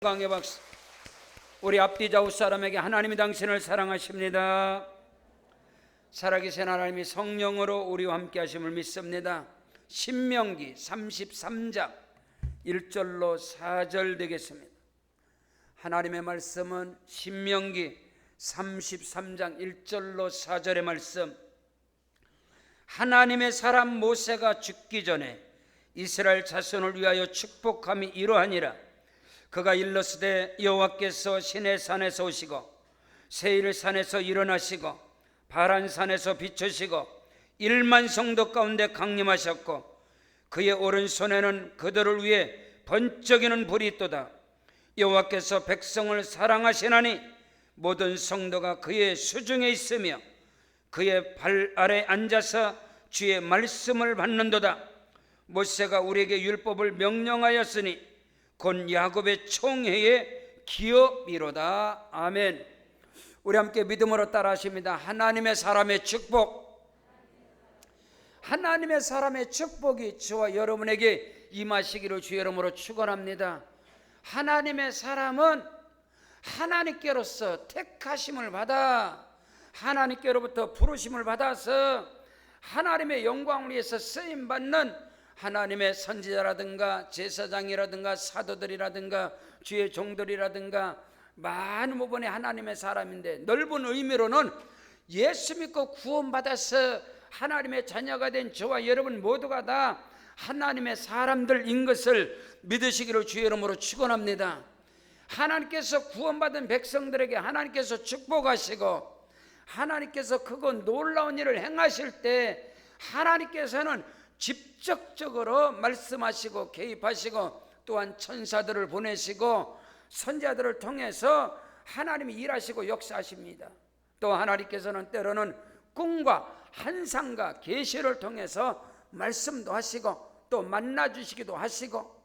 강의 박사, 우리 앞뒤 좌우 사람에게 하나님이 당신을 사랑하십니다. 살아계신 하나님이 성령으로 우리와 함께 하심을 믿습니다. 신명기 33장 1절로 4절 되겠습니다. 하나님의 말씀은 신명기 33장 1절로 4절의 말씀. 하나님의 사람 모세가 죽기 전에 이스라엘 자손을 위하여 축복함이 이러하니라. 그가 일렀으되 여호와께서 시내산에서 오시고 세일산에서 일어나시고 바란산에서 비추시고 1만 성도 가운데 강림하셨고 그의 오른손에는 그들을 위해 번쩍이는 불이 있도다. 여호와께서 백성을 사랑하시나니 모든 성도가 그의 수중에 있으며 그의 발 아래 앉아서 주의 말씀을 받는도다. 모세가 우리에게 율법을 명령하였으니 곧 야곱의 총회의 기업이로다. 아멘. 우리 함께 믿음으로 따라하십니다. 하나님의 사람의 축복. 하나님의 사람의 축복이 저와 여러분에게 임하시기를 주의 이름으로 축원합니다. 하나님의 사람은 하나님께로서 택하심을 받아 하나님께로부터 부르심을 받아서 하나님의 영광을 위해서 쓰임받는 하나님의 선지자라든가 제사장이라든가 사도들이라든가 주의 종들이라든가 많은 부분의 하나님의 사람인데, 넓은 의미로는 예수 믿고 구원받아서 하나님의 자녀가 된 저와 여러분 모두가 다 하나님의 사람들인 것을 믿으시기를 주의 이름으로 축원합니다. 하나님께서 구원받은 백성들에게 하나님께서 축복하시고 하나님께서 그거 놀라운 일을 행하실 때 하나님께서는 직접적으로 말씀하시고 개입하시고 또한 천사들을 보내시고 선지자들을 통해서 하나님이 일하시고 역사하십니다. 또 하나님께서는 때로는 꿈과 환상과 계시를 통해서 말씀도 하시고 또 만나주시기도 하시고,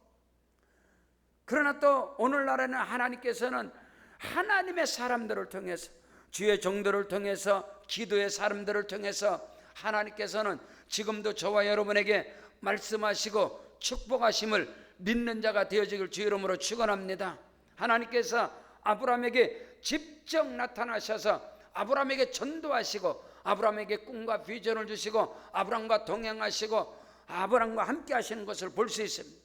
그러나 또 오늘날에는 하나님께서는 하나님의 사람들을 통해서 주의 종들을 통해서 기도의 사람들을 통해서 하나님께서는 지금도 저와 여러분에게 말씀하시고 축복하심을 믿는 자가 되어지길 주의 이름으로 축원합니다. 하나님께서 아브라함에게 직접 나타나셔서 아브라함에게 전도하시고 아브라함에게 꿈과 비전을 주시고 아브라함과 동행하시고 아브라함과 함께 하시는 것을 볼 수 있습니다.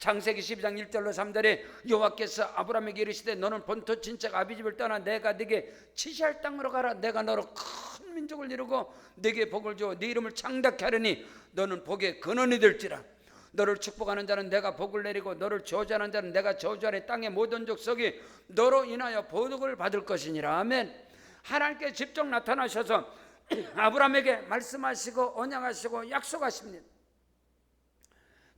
창세기 12장 1절로 3절에 여호와께서 아브라함에게 이르시되 너는 본토 친척 아비집을 떠나 내가 네게 지시할 땅으로 가라. 내가 너로 큰 민족을 이루고 네게 복을 주어 네 이름을 창답케 하려니 너는 복의 근원이 될지라. 너를 축복하는 자는 내가 복을 내리고 너를 저주하는 자는 내가 저주하리. 땅의 모든 족속이 너로 인하여 복을 받을 것이니라. 아멘. 하나님께 직접 나타나셔서 아브라함에게 말씀하시고 언약하시고 약속하십니다.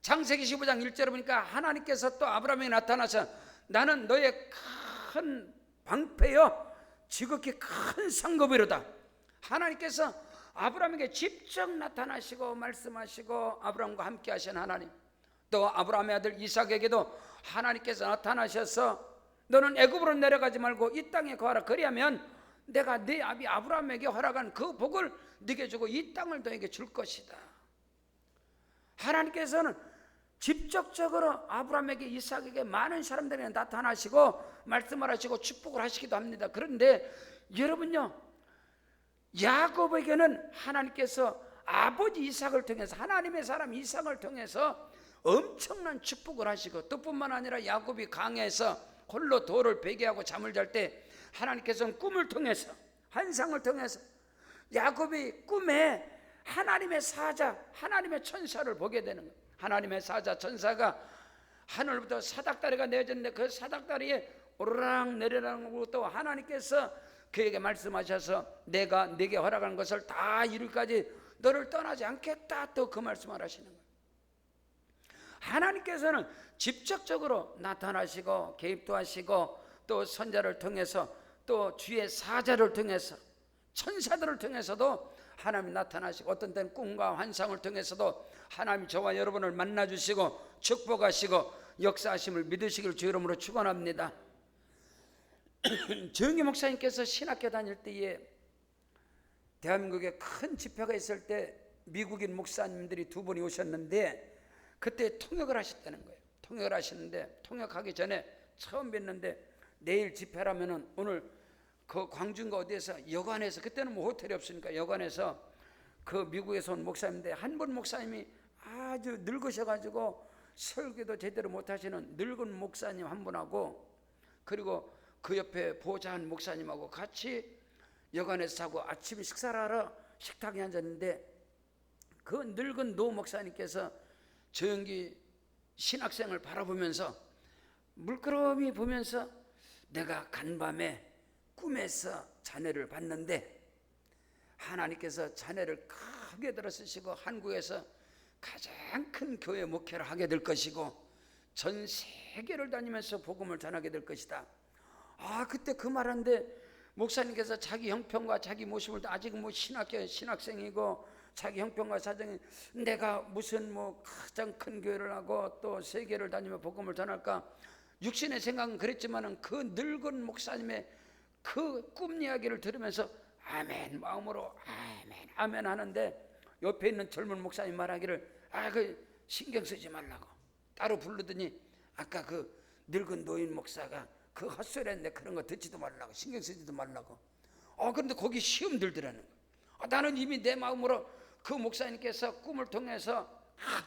창세기 15장 1절에 보니까 하나님께서 또 아브라함에게 나타나서 나는 너의 큰 방패여 지극히 큰 상급이로다. 하나님께서 아브라함에게 직접 나타나시고 말씀하시고 아브라함과 함께 하신 하나님, 또 아브라함의 아들 이삭에게도 하나님께서 나타나셔서 너는 애굽으로 내려가지 말고 이 땅에 거하라. 그리하면 내가 네 아비 아브라함에게 허락한 그 복을 네게 주고 이 땅을 너에게 줄 것이다. 하나님께서는 직접적으로 아브라함에게 이삭에게 많은 사람들에게 나타나시고 말씀을 하시고 축복을 하시기도 합니다. 그런데 여러분요, 야곱에게는 하나님께서 아버지 이삭을 통해서 하나님의 사람 이삭을 통해서 엄청난 축복을 하시고, 또 뿐만 아니라 야곱이 강에서 홀로 돌을 베개하고 잠을 잘 때 하나님께서는 꿈을 통해서 환상을 통해서 야곱이 꿈에 하나님의 사자 하나님의 천사를 보게 되는 거예요. 하나님의 사자 천사가 하늘부터 사닥다리가 내어졌는데 그 사닥다리에 오르락 내리라는 것도 하나님께서 그에게 말씀하셔서 내가 네게 허락한 것을 다 이룰까지 너를 떠나지 않겠다, 또 그 말씀을 하시는 거예요. 하나님께서는 직접적으로 나타나시고 개입도 하시고 또 선자를 통해서 또 주의 사자를 통해서 천사들을 통해서도 하나님이 나타나시고, 어떤 때는 꿈과 환상을 통해서도 하나님이 저와 여러분을 만나주시고 축복하시고 역사하심을 믿으시기를 주의 이름으로 축원합니다. 정희 목사님께서 신학교 다닐 때에 대한민국에 큰 집회가 있을 때 미국인 목사님들이 두 분이 오셨는데 그때 통역을 하셨다는 거예요. 통역을 하시는데 통역하기 전에 처음 뵀는데 내일 집회라면은 오늘 그 광주인가 어디에서 여관에서, 그때는 뭐 호텔이 없으니까 여관에서 그 미국에서 온 목사님인데 한 분 목사님이 아주 늙으셔가지고 설교도 제대로 못하시는 늙은 목사님 한 분하고, 그리고 그 옆에 보좌한 목사님하고 같이 여관에서 자고 아침 식사를 하러 식탁에 앉았는데, 그 늙은 노 목사님께서 조용히 신학생을 바라보면서 물끄러미 보면서, 내가 간밤에 꿈에서 자네를 봤는데 하나님께서 자네를 크게 들어쓰시고 한국에서 가장 큰 교회 목회를 하게 될 것이고 전 세계를 다니면서 복음을 전하게 될 것이다. 그때 그 말하는데 목사님께서 자기 형편과 자기 모습을, 아직 뭐 신학생이고 자기 형편과 사정이, 내가 무슨 뭐 가장 큰 교회를 하고 또 세계를 다니며 복음을 전할까, 육신의 생각은 그랬지만은 그 늙은 목사님의 그 꿈 이야기를 들으면서 아멘 마음으로 아멘 아멘 하는데, 옆에 있는 젊은 목사님 말하기를 그 신경 쓰지 말라고, 따로 부르더니 아까 그 늙은 노인 목사가 그 헛소리 했는데 그런 거 듣지도 말라고, 신경 쓰지도 말라고. 그런데 거기 시험 들더라는 거야. 나는 이미 내 마음으로 그 목사님께서 꿈을 통해서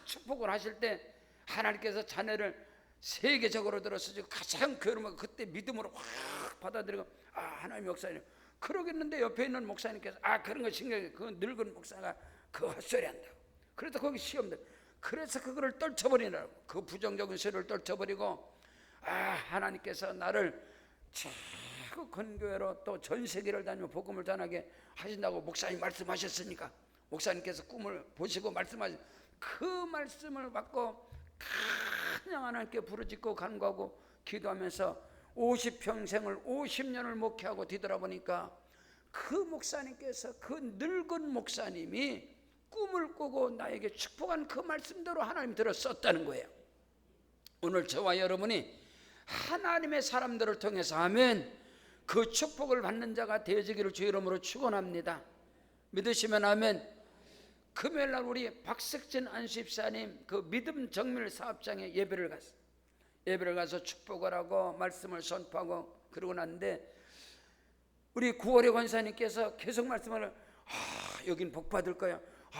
축복을 하실 때 하나님께서 자네를 세계적으로 들어서지고 가장 괴로움하고 그때 믿음으로 확 받아들이고 하나님 목사님 그러겠는데, 옆에 있는 목사님께서 그런 거 신경이, 그 늙은 목사가 그 헛소리 한다고. 그래서 거기 시험들, 그래서 그거를 떨쳐버리라고, 그 부정적인 소리를 떨쳐버리고 하나님께서 나를 최고 건교회로 또 전 세계를 다니며 복음을 전하게 하신다고 목사님 말씀하셨으니까, 목사님께서 꿈을 보시고 말씀하신 그 말씀을 받고 그냥 하나님께 부르짖고 간구하고 기도하면서 50평생을 50년을 목회하고 뒤돌아보니까 그 목사님께서, 그 늙은 목사님이 꿈을 꾸고 나에게 축복한 그 말씀대로 하나님 들어 썼다는 거예요. 오늘 저와 여러분이 하나님의 사람들을 통해서 하면 그 축복을 받는 자가 되어지기를 주 이름으로 축원합니다. 믿으시면 아멘. 금요일날 우리 박석진 안수집사님 그 믿음 정밀 사업장에 예배를 갔어요. 예배를 가서 축복을 하고 말씀을 선포하고 그러고 났는데, 우리 구월의 권사님께서 계속 말씀을 여긴 복 받을 거야,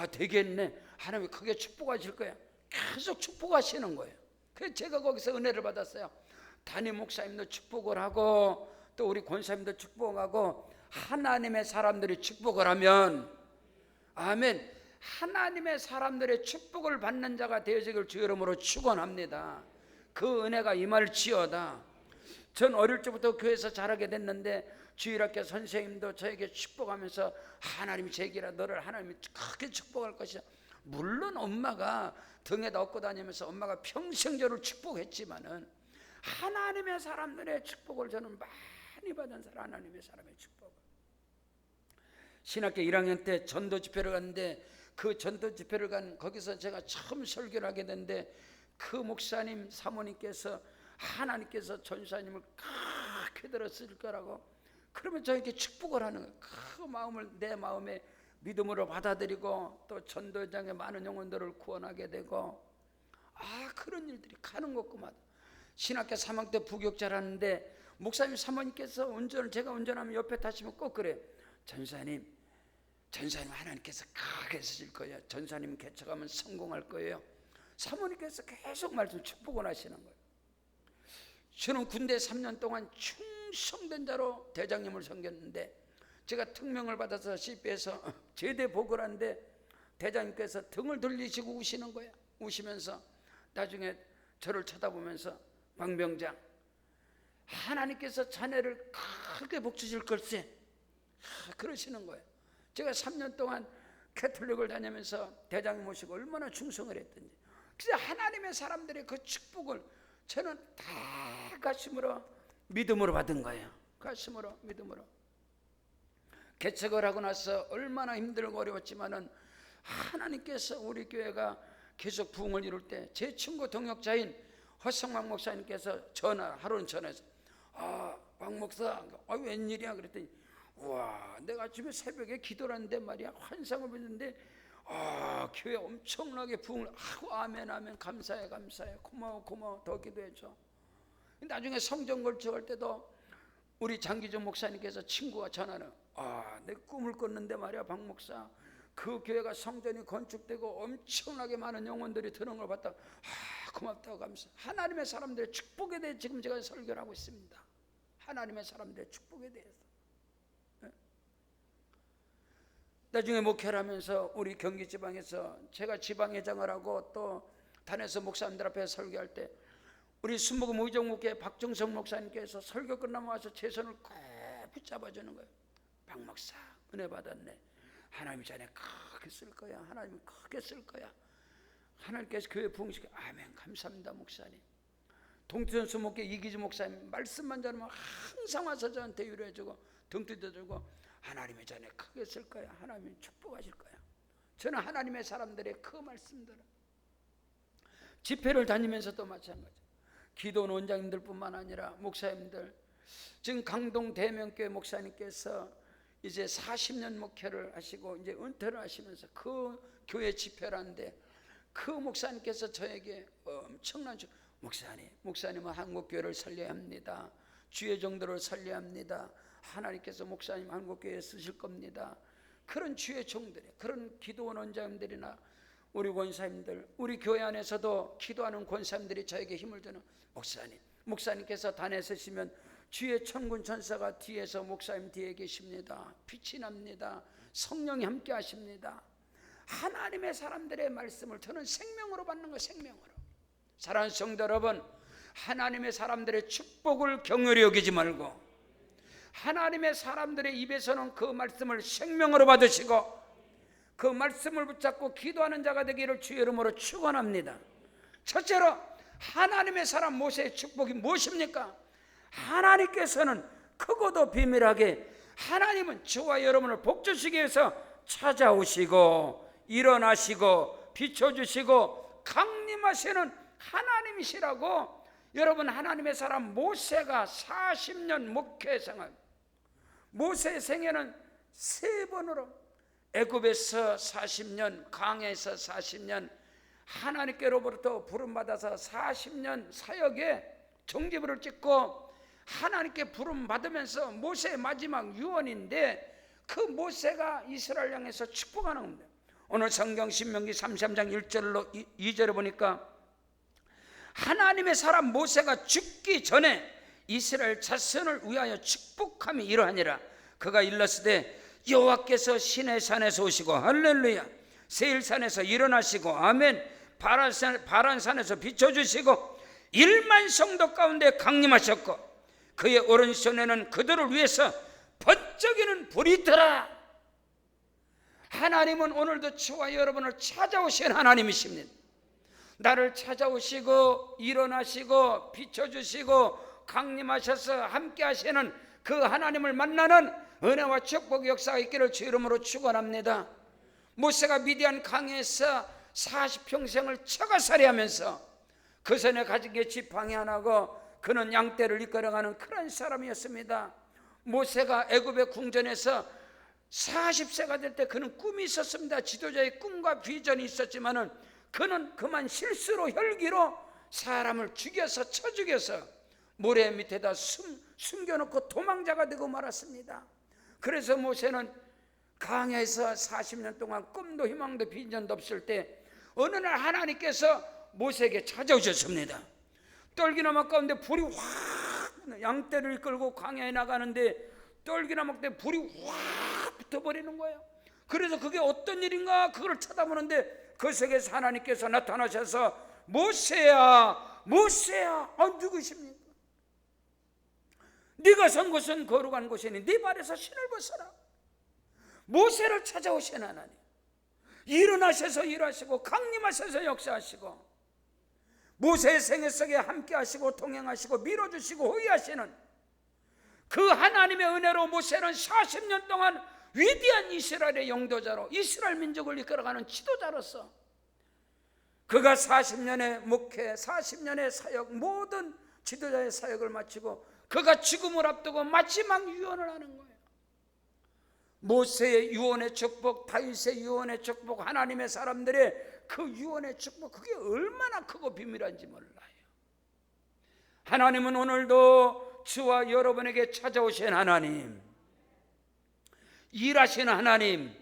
되겠네, 하나님이 크게 축복하실 거야, 계속 축복하시는 거예요. 그래서 제가 거기서 은혜를 받았어요. 담임 목사님도 축복을 하고 또 우리 권사님도 축복하고, 하나님의 사람들이 축복을 하면 아멘, 하나님의 사람들의 축복을 받는 자가 되어지길 주 이름으로 축원합니다. 그 은혜가 임할지어다. 전 어릴 적부터 교회에서 자라게 됐는데 주일학교 선생님도 저에게 축복하면서 하나님이 제기라 너를 하나님이 크게 축복할 것이야. 물론 엄마가 등에다 업고 다니면서 엄마가 평생 저를 축복했지만은 하나님의 사람들의 축복을 저는 많이 받은 사람, 하나님의 사람의 축복을. 신학교 1학년 때 전도 집회를 갔는데, 그 전도 집회를 간 거기서 제가 처음 설교를 하게 됐는데, 그 목사님 사모님께서 하나님께서 전사님을 크게 들었을 거라고, 그러면 저에게 축복을 하는 거예요. 그 마음을 내 마음에 믿음으로 받아들이고 또 전도장에 많은 영혼들을 구원하게 되고, 그런 일들이 가는 곳마다. 신학교 3학년 때 부교육자를 하는데 목사님 사모님께서 운전을, 제가 운전하면 옆에 타시면 꼭 그래요. 전사님 하나님께서 크게 쓰실 거예요. 전사님 개척하면 성공할 거예요. 사모님께서 계속 말씀 축복을 하시는 거예요. 저는 군대 3년 동안 충성된 자로 대장님을 섬겼는데, 제가 특명을 받아서 CP에서 제대 복을 하는데 대장님께서 등을 돌리시고 우시는 거예요. 우시면서 나중에 저를 쳐다보면서 박병장, 하나님께서 자네를 크게 복 주실 걸세, 그러시는 거예요. 제가 3년 동안 캐톨릭을 다니면서 대장님 모시고 얼마나 충성을 했든지, 그래서 하나님의 사람들의 그 축복을 저는 다 가슴으로 믿음으로 받은 거예요. 가슴으로 믿음으로. 개척을 하고 나서 얼마나 힘들고 어려웠지만은 하나님께서 우리 교회가 계속 부흥을 이룰 때 제 친구 동역자인 허성광 목사님께서 하루는 전화해서 황 목사 웬일이야 그랬더니, 와, 내가 아침에 새벽에 기도를 하는데 말이야, 환상을 보는데 교회 엄청나게 부흥을 하고, 아멘 아멘, 감사해 고마워 더 기도해줘. 나중에 성전 걸쳐갈 때도 우리 장기정 목사님께서 친구가 전화를, 내 꿈을 꿨는데 말이야 박 목사, 그 교회가 성전이 건축되고 엄청나게 많은 영혼들이 드는 걸 봤다. 고맙다고 감사. 하나님의 사람들의 축복에 대해 지금 제가 설교를 하고 있습니다. 하나님의 사람들의 축복에 대해서. 나중에 목회를 하면서 우리 경기 지방에서 제가 지방회장을 하고 또 단에서 목사님들 앞에 설교할 때 우리 순복음 의정목회 박정성 목사님께서 설교 끝나면 와서 제 손을 꼭 붙잡아주는 거예요. 박 목사 은혜 받았네. 하나님이 자네 크게 쓸 거야. 하나님이 크게 쓸 거야. 하나님께서 교회 부흥시켜. 아멘 감사합니다 목사님. 동투전 수목회 이기주 목사님 말씀만 전하면 항상 와서 저한테 위로해주고 등 뜯어주고 하나님이 자네 크게 쓸 거야. 하나님이 축복하실 거야. 저는 하나님의 사람들의 그 말씀들을 집회를 다니면서도 마찬가지. 기도원 원장님들뿐만 아니라 목사님들, 지금 강동 대명교회 목사님께서 이제 40년 목회를 하시고 이제 은퇴를 하시면서 그 교회 집회라는데 그 목사님께서 저에게 엄청난 목사님은 한국교회를 살려야 합니다. 주의 정도를 살려야 합니다. 하나님께서 목사님 한국교회에 쓰실 겁니다. 그런 주의 종들이, 그런 기도원 원장님들이나 우리 권사님들, 우리 교회 안에서도 기도하는 권사님들이 저에게 힘을 주는 목사님께서 단에 서시면 주의 천군 천사가 뒤에서 목사님 뒤에 계십니다. 빛이 납니다. 성령이 함께 하십니다. 하나님의 사람들의 말씀을 저는 생명으로 받는 거예요. 생명으로. 사랑하는 성도 여러분, 하나님의 사람들의 축복을 경홀히 여기지 말고 하나님의 사람들의 입에서는 그 말씀을 생명으로 받으시고 그 말씀을 붙잡고 기도하는 자가 되기를 주의 이름으로 축원합니다. 첫째로 하나님의 사람 모세의 축복이 무엇입니까? 하나님께서는 크고도 비밀하게 하나님은 저와 여러분을 복주시기 위해서 찾아오시고 일어나시고 비춰주시고 강림하시는 하나님이시라고. 여러분, 하나님의 사람 모세가 40년 목회 생활, 모세의 생애는 3번으로 애굽에서 40년, 강에서 40년, 하나님께로부터 부름받아서 40년 사역에 종지부를 찍고 하나님께 부름받으면서 모세의 마지막 유언인데 그 모세가 이스라엘 향해서 축복하는 겁니다. 오늘 성경 신명기 33장 1절로 2절에 보니까 하나님의 사람 모세가 죽기 전에 이스라엘 자손을 위하여 축복함이 이러하니라. 그가 일렀으되 여호와께서 시내산에서 오시고 할렐루야 세일산에서 일어나시고 아멘 바란산에서 비춰주시고 1만 성도 가운데 강림하셨고 그의 오른손에는 그들을 위해서 번쩍이는 불이 있더라. 하나님은 오늘도 저와 여러분을 찾아오신 하나님이십니다. 나를 찾아오시고 일어나시고 비춰주시고 강림하셔서 함께 하시는 그 하나님을 만나는 은혜와 축복의 역사가 있기를 주 이름으로 축원합니다. 모세가 미디안 강에서 40평생을 처가살이하면서 그 손에 가진 게 지팡이 하나고 그는 양떼를 이끌어가는 그런 사람이었습니다. 모세가 애굽의 궁전에서 40세가 될 때 그는 꿈이 있었습니다. 지도자의 꿈과 비전이 있었지만은 그는 그만 실수로 혈기로 사람을 죽여서 쳐 죽여서 모래 밑에다 숨겨놓고 도망자가 되고 말았습니다. 그래서 모세는 광야에서 40년 동안 꿈도 희망도 비전도 없을 때 어느 날 하나님께서 모세에게 찾아오셨습니다. 떨기나무 가운데 불이 확, 양떼를 이끌고 광야에 나가는데 떨기나무 때 불이 확 붙어버리는 거예요. 그래서 그게 어떤 일인가 그걸 쳐다보는데 그 속에서 하나님께서 나타나셔서 모세야 모세야, 누구십니까? 네가 선 곳은 거룩한 곳이니 네 발에서 신을 벗어라. 모세를 찾아오신 하나님, 일어나셔서 일하시고 강림하셔서 역사하시고 모세의 생애 속에 함께 하시고 동행하시고 밀어주시고 호위하시는 그 하나님의 은혜로 모세는 40년 동안 위대한 이스라엘의 영도자로 이스라엘 민족을 이끌어가는 지도자로서 그가 40년의 목회, 40년의 사역, 모든 지도자의 사역을 마치고 그가 죽음을 앞두고 마지막 유언을 하는 거예요. 모세의 유언의 축복, 다윗의 유언의 축복, 하나님의 사람들의 그 유언의 축복, 그게 얼마나 크고 비밀한지 몰라요. 하나님은 오늘도 저와 여러분에게 찾아오신 하나님, 일하시는 하나님,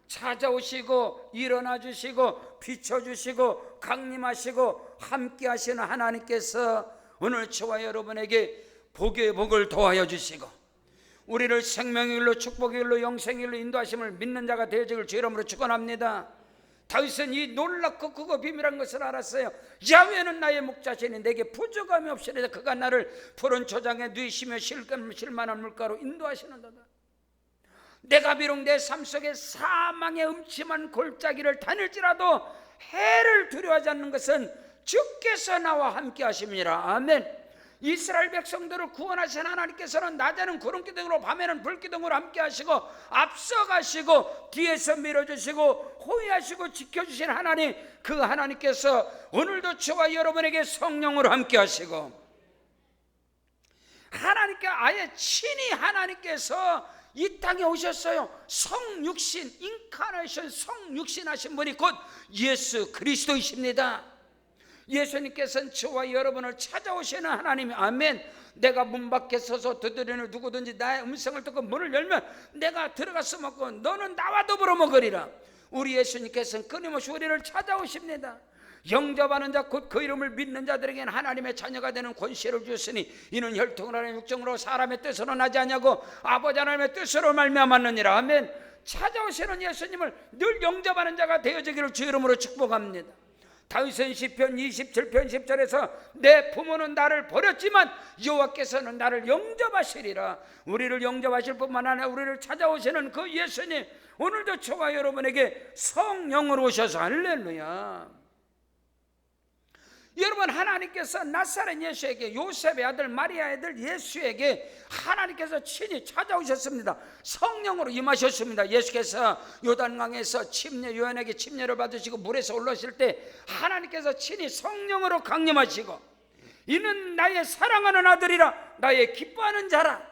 찾아오시고 일어나 주시고 비춰주시고 강림하시고 함께 하시는 하나님께서 오늘 저와 여러분에게 복의 복을 더하여 주시고 우리를 생명의 길로 축복의 길로 영생의 길로 인도하심을 믿는 자가 되어지길 주 이름으로 축원합니다. 다윗은 이 놀랍고 크고 비밀한 것을 알았어요. 야훼는 나의 목자시니 내게 부족함이 없으리다. 그가 나를 푸른 초장에 누이시며 쉴만한 물가로 인도하시는도다. 내가 비록 내 삶 속에 사망의 음침한 골짜기를 다닐지라도 해를 두려워하지 않는 것은 주께서 나와 함께 하심이라. 아멘. 이스라엘 백성들을 구원하신 하나님께서는 낮에는 구름기둥으로 밤에는 불기둥으로 함께 하시고 앞서가시고 뒤에서 밀어주시고 호위하시고 지켜주신 하나님, 그 하나님께서 오늘도 저와 여러분에게 성령으로 함께 하시고 하나님께 아예 친히 하나님께서 이 땅에 오셨어요. 성육신, 인카네이션, 성육신하신 분이 곧 예수 그리스도이십니다. 예수님께서는 저와 여러분을 찾아오시는 하나님이, 아멘. 내가 문 밖에 서서 두드리는 누구든지 나의 음성을 듣고 문을 열면 내가 들어가서 먹고 너는 나와 더불어 먹으리라. 우리 예수님께서는 끊임없이 우리를 찾아오십니다. 영접하는 자 곧 그 이름을 믿는 자들에게는 하나님의 자녀가 되는 권세를 주셨으니 이는 혈통으로 하는 육정으로 사람의 뜻으로 나지 아니하고 아버지 하나님의 뜻으로 말미암았느니라. 아멘. 찾아오시는 예수님을 늘 영접하는 자가 되어지기를 주 이름으로 축복합니다. 다윗은 시편 27편 10절에서 내 부모는 나를 버렸지만 여호와께서는 나를 영접하시리라. 우리를 영접하실 뿐만 아니라 우리를 찾아오시는 그 예수님, 오늘도 저와 여러분에게 성령으로 오셔서 할렐루야. 여러분, 하나님께서 나사렛 예수에게, 요셉의 아들 마리아의 아들 예수에게 하나님께서 친히 찾아오셨습니다. 성령으로 임하셨습니다. 예수께서 요단강에서 요한에게 침례를 받으시고 물에서 올라오실 때 하나님께서 친히 성령으로 강림하시고 이는 나의 사랑하는 아들이라, 나의 기뻐하는 자라.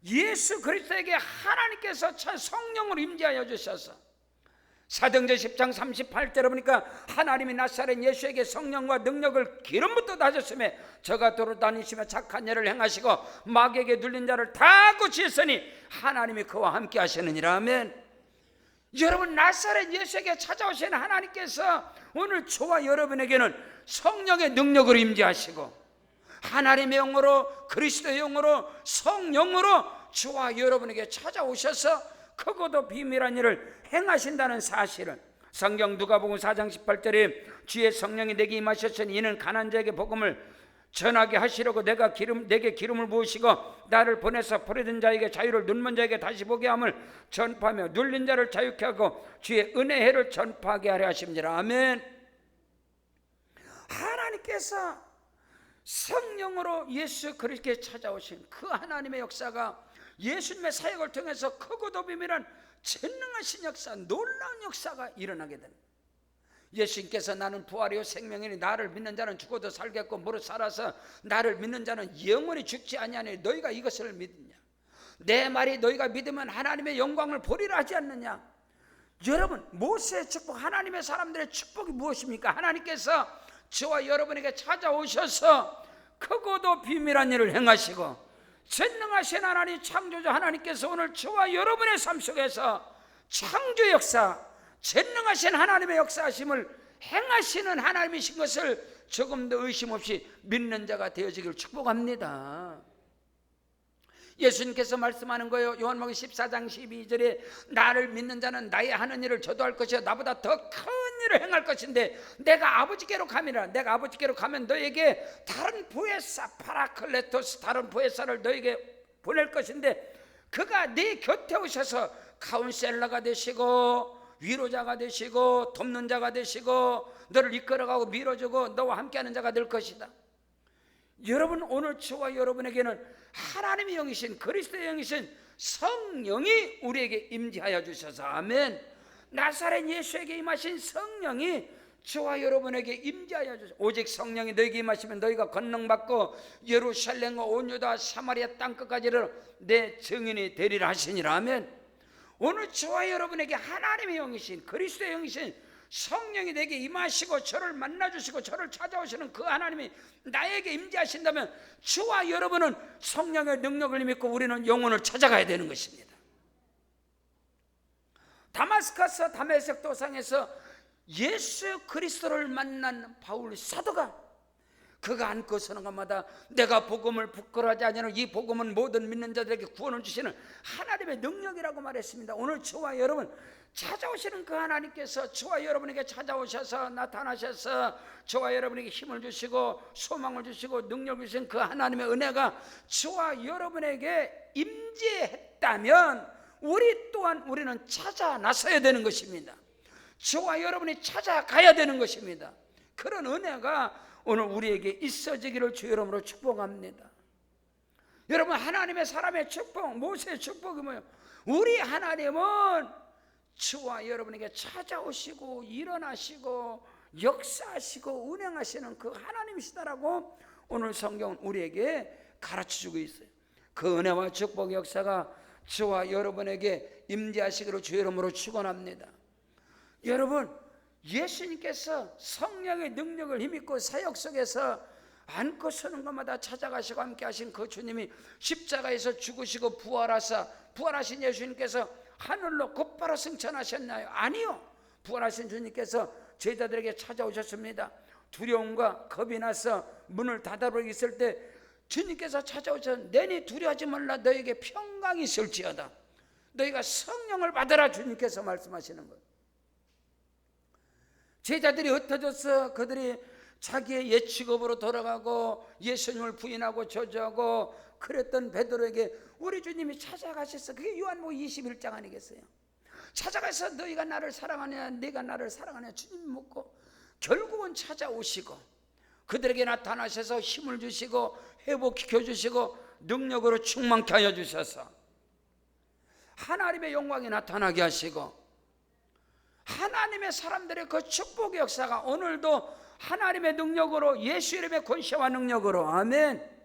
예수 그리스도에게 하나님께서 성령으로 임재하여 주셔서 사도행전 10장 38절에 보니까 하나님이 나사렛 예수에게 성령과 능력을 기름부터 다셨으며 저가 돌아다니시며 착한 일을 행하시고 마귀에게 눌린 자를 다 고치셨으니 하나님이 그와 함께 하시느니라. 아멘. 여러분, 나사렛 예수에게 찾아오신 하나님께서 오늘 저와 여러분에게는 성령의 능력으로 임재하시고 하나님의 영으로, 그리스도의 영으로, 성령으로 저와 여러분에게 찾아오셔서 크고도 비밀한 일을 행하신다는 사실을, 성경 누가복음 4장 18절에 주의 성령이 내게 임하셨으니 이는 가난한 자에게 복음을 전하게 하시려고 내게 기름을 부으시고 나를 보내서 포로된 자에게 자유를, 눈먼 자에게 다시 보게 함을 전파하며 눌린 자를 자유케 하고 주의 은혜의 해를 전파하게 하려 하십니다. 아멘. 하나님께서 성령으로 예수 그리스도께 찾아오신 그 하나님의 역사가 예수님의 사역을 통해서 크고도 비밀한 전능하신 역사, 놀라운 역사가 일어나게 됩니다. 예수님께서 나는 부활이요 생명이니 나를 믿는 자는 죽어도 살겠고 무릇 살아서 나를 믿는 자는 영원히 죽지 아니하니 너희가 이것을 믿느냐? 내 말이 너희가 믿으면 하나님의 영광을 보리라 하지 않느냐? 여러분, 모세의 축복, 하나님의 사람들의 축복이 무엇입니까? 하나님께서 저와 여러분에게 찾아오셔서 크고도 비밀한 일을 행하시고 전능하신 하나님, 창조주 하나님께서 오늘 저와 여러분의 삶 속에서 창조 역사, 전능하신 하나님의 역사하심을 행하시는 하나님이신 것을 조금도 의심 없이 믿는 자가 되어지기를 축복합니다. 예수님께서 말씀하는 거예요. 요한복음 14장 12절에 나를 믿는 자는 나의 하는 일을 저도 할 것이요 나보다 더 큰 일을 행할 것인데 내가 아버지께로 가미라. 내가 아버지께로 가면 너에게 다른 부회사, 파라클레토스, 다른 부회사를 너에게 보낼 것인데 그가 네 곁에 오셔서 카운셀러가 되시고 위로자가 되시고 돕는 자가 되시고 너를 이끌어가고 밀어주고 너와 함께하는 자가 될 것이다. 여러분, 오늘 저와 여러분에게는 하나님의 영이신, 그리스도의 영이신 성령이 우리에게 임재하여 주셔서, 아멘. 나사렛 예수에게 임하신 성령이 저와 여러분에게 임재하여 주셔서 오직 성령이 너에게 임하시면 너희가 권능받고 예루살렘과 온 유다 사마리아 땅끝까지를 내 증인이 되리라 하시니라. 아멘. 오늘 저와 여러분에게 하나님의 영이신, 그리스도의 영이신 성령이 내게 임하시고 저를 만나주시고 저를 찾아오시는 그 하나님이 나에게 임재하신다면 저와 여러분은 성령의 능력을 믿고 우리는 영혼을 찾아가야 되는 것입니다. 다마스커스 다메섹 도상에서 예수 그리스도를 만난 바울 사도가 그가 안고 서는 것마다 내가 복음을 부끄러워하지 아니하노 이 복음은 모든 믿는 자들에게 구원을 주시는 하나님의 능력이라고 말했습니다. 오늘 저와 여러분 찾아오시는 그 하나님께서 저와 여러분에게 찾아오셔서 나타나셔서 저와 여러분에게 힘을 주시고 소망을 주시고 능력을 주신 그 하나님의 은혜가 저와 여러분에게 임재했다면 우리 또한 우리는 찾아 나서야 되는 것입니다. 저와 여러분이 찾아가야 되는 것입니다. 그런 은혜가 오늘 우리에게 있어지기를 주 이름으로 축복합니다. 여러분, 하나님의 사람의 축복, 모세의 축복이 뭐예요? 우리 하나님은 저와 여러분에게 찾아오시고 일어나시고 역사하시고 운행하시는 그 하나님이시다라고 오늘 성경은 우리에게 가르쳐주고 있어요. 그 은혜와 축복 역사가 저와 여러분에게 임재하시기를 주 이름으로 축원합니다. 여러분, 예수님께서 성령의 능력을 힘입고 사역 속에서 안고 서는 것마다 찾아가시고 함께 하신 그 주님이 십자가에서 죽으시고 부활하신 예수님께서 하늘로 곧바로 승천하셨나요? 아니요. 부활하신 주님께서 제자들에게 찾아오셨습니다. 두려움과 겁이 나서 문을 닫아버리고 있을 때 주님께서 찾아오셔서 내니 두려워하지 말라 너에게 평강이 있을지어다. 너희가 성령을 받으라 주님께서 말씀하시는 거예요. 제자들이 흩어져서 그들이 자기의 옛 직업으로 돌아가고 예수님을 부인하고 저주하고 그랬던 베드로에게 우리 주님이 찾아가셨어. 그게 요한복음 21장 아니겠어요? 찾아가서 너희가 나를 사랑하냐 네가 나를 사랑하냐 주님 묻고 결국은 찾아오시고 그들에게 나타나셔서 힘을 주시고 회복시켜 주시고 능력으로 충만케 하여 주셔서 하나님의 영광이 나타나게 하시고 하나님의 사람들의 그 축복의 역사가 오늘도 하나님의 능력으로 예수 이름의 권세와 능력으로 아멘.